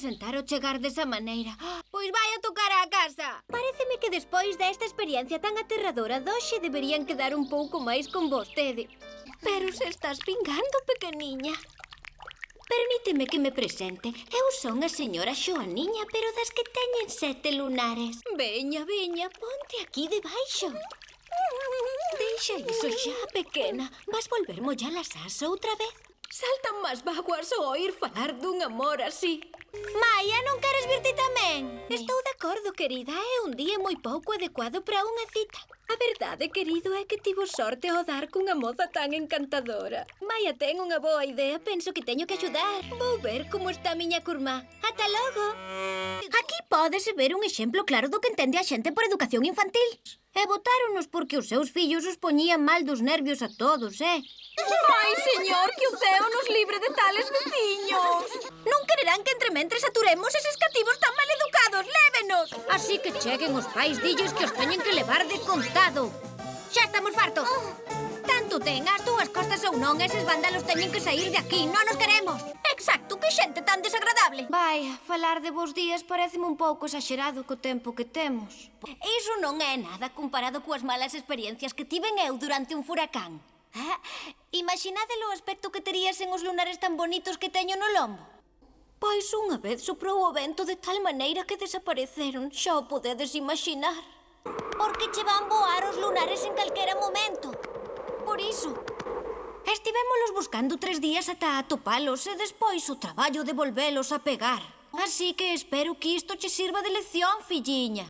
presentar ao chegar desa maneira. Pois vai a tocar á casa. Paréceme que despois desta experiencia tan aterradora doxe deberían quedar un pouco máis con vostede. Pero se estás pingando, pequeniña. Permíteme que me presente. Eu son a señora Xoaniña, pero das que teñen 7 lunares. Veña, veña, ponte aquí debaixo. Deixa iso xa, pequena. Vas volver mollar as as outra vez? Saltan máis vaguas ao oír falar dun amor así. Maia, non queres virte tamén? Estou de acordo, querida. É un día moi pouco adecuado para unha cita. A verdade, querido, é que tivo sorte ao dar cunha moza tan encantadora. Maia ten unha boa idea. Penso que teño que axudar. Vou ver como está a miña curmá. Ata logo. Aquí pódese ver un exemplo claro do que entende a xente por educación infantil. E botáronos porque os seus fillos os poñían mal dos nervios a todos, Ai, señor, que o ceo nos libre de tales veciños. Non quererán que entrementres aturemos eses cativos tan mal educados. Lévenos. Así que cheguen os pais, dillos que os teñen que levar de contado. Xa estamos fartos. Tanto ten as túas costas ou non, eses vándalos teñen que sair de aquí. Non nos queremos. Exacto, que xente tan desagradable. Vai, falar de vos días pareceme un pouco exagerado co tempo que temos. Iso non é nada comparado coas malas experiencias que tiven eu durante un furacán. Imaginade o aspecto que terías en os lunares tan bonitos que teño no lombo. Pois unha vez soprou o vento de tal maneira que desapareceron. Xa o podedes imaginar. Porque che van voar os lunares en calquera momento. Por iso. Estivémolos buscando 3 días ata atopalos e despois o traballo de volvelos a pegar. Así que espero que isto che sirva de lección, filliña.